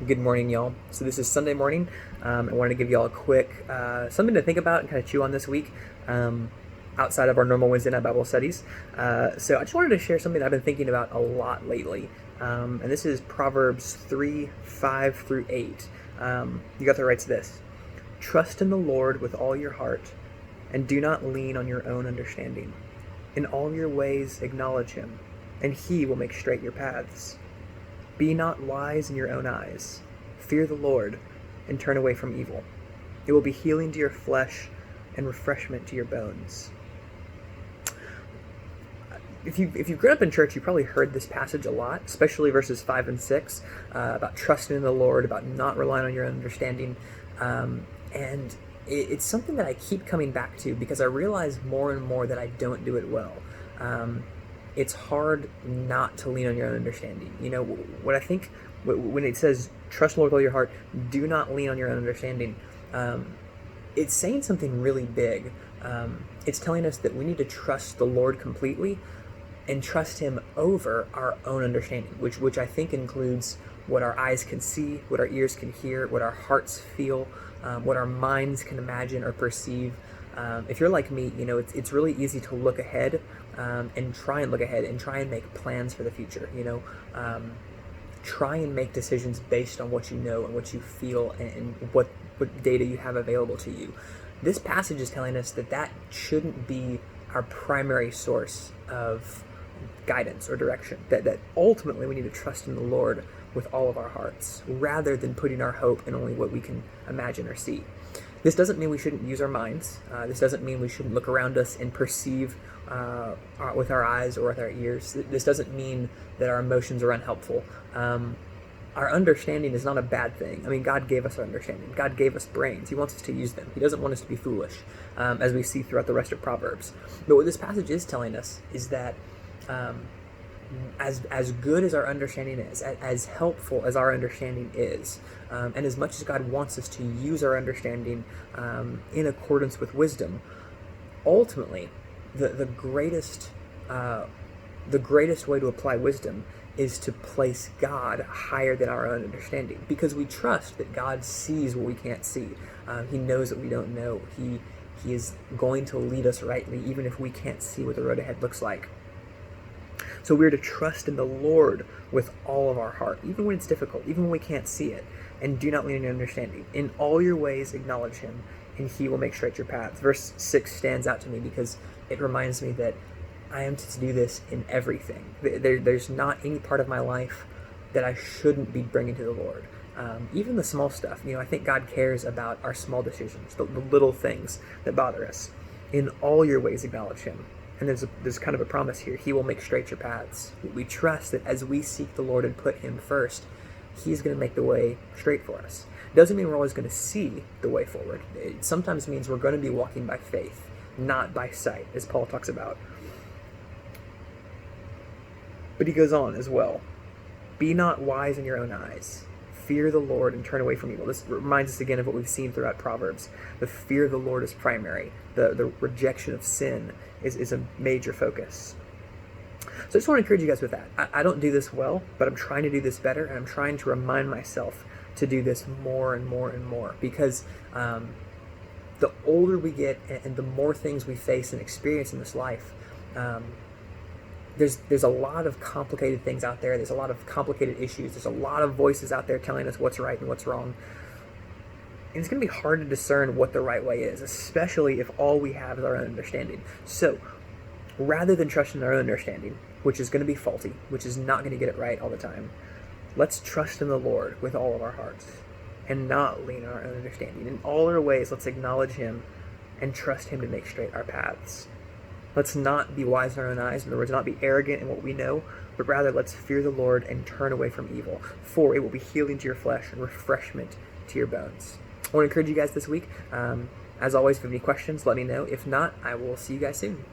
Good morning, y'all. So this is Sunday morning. I wanted to give y'all a quick something to think about and kind of chew on this week, outside of our normal Wednesday night Bible studies. So I just wanted to share something that I've been thinking about a lot lately, and this is Proverbs 3:5-8. You got the rights to this. Trust in the Lord with all your heart, and do not lean on your own understanding. In all your ways acknowledge him, and he will make straight your paths. Be not wise in your own eyes. Fear the Lord, and turn away from evil. It will be healing to your flesh and refreshment to your bones. If you've grown up in church, you probably heard this passage a lot, especially verses 5 and 6, about trusting in the Lord, about not relying on your own understanding. And it's something that I keep coming back to because I realize more and more that I don't do it well. It's hard not to lean on your own understanding. You know, what I think when it says, trust the Lord with all your heart, do not lean on your own understanding, it's saying something really big. It's telling us that we need to trust the Lord completely and trust him over our own understanding, which I think includes what our eyes can see, what our ears can hear, what our hearts feel, what our minds can imagine or perceive. If you're like me, you know, it's really easy to look ahead and try and make plans for the future. You know, try and make decisions based on what you know and what you feel and what data you have available to you. This passage is telling us that shouldn't be our primary source of guidance or direction. That ultimately we need to trust in the Lord with all of our hearts, rather than putting our hope in only what we can imagine or see. This doesn't mean we shouldn't use our minds. This doesn't mean we shouldn't look around us and perceive with our eyes or with our ears. This doesn't mean that our emotions are unhelpful. Our understanding is not a bad thing. I mean, God gave us our understanding. God gave us brains. He wants us to use them. He doesn't want us to be foolish, as we see throughout the rest of Proverbs. But what this passage is telling us is that as good as our understanding is, as helpful as our understanding is, and as much as God wants us to use our understanding in accordance with wisdom, ultimately, the greatest way to apply wisdom is to place God higher than our own understanding, because we trust that God sees what we can't see. He knows what we don't know. He is going to lead us rightly, even if we can't see what the road ahead looks like. So we're to trust in the Lord with all of our heart, even when it's difficult, even when we can't see it, and do not lean on your understanding. In all your ways acknowledge him, and he will make straight your paths. Verse 6 stands out to me because it reminds me that I am to do this in everything. There's not any part of my life that I shouldn't be bringing to the Lord. Even the small stuff. You know, I think God cares about our small decisions, the little things that bother us. In all your ways acknowledge him. And there's kind of a promise here. He will make straight your paths. We trust that as we seek the Lord and put him first, he's going to make the way straight for us. Doesn't mean we're always going to see the way forward. It sometimes means we're going to be walking by faith, not by sight, as Paul talks about. But he goes on as well. Be not wise in your own eyes. Fear the Lord and turn away from evil. This reminds us again of what we've seen throughout Proverbs. The fear of the Lord is primary. The rejection of sin is a major focus. So I just want to encourage you guys with that. I don't do this well, but I'm trying to do this better, and I'm trying to remind myself to do this more and more and more, because the older we get and the more things we face and experience in this life, there's a lot of complicated things out there. There's a lot of complicated issues. There's a lot of voices out there telling us what's right and what's wrong. And it's going to be hard to discern what the right way is, especially if all we have is our own understanding. So rather than trusting our own understanding, which is going to be faulty, which is not going to get it right all the time, let's trust in the Lord with all of our hearts and not lean on our own understanding. In all our ways, let's acknowledge him and trust him to make straight our paths. Let's not be wise in our own eyes. In other words, not be arrogant in what we know, but rather let's fear the Lord and turn away from evil, for it will be healing to your flesh and refreshment to your bones. I want to encourage you guys this week. As always, if you have any questions, let me know. If not, I will see you guys soon.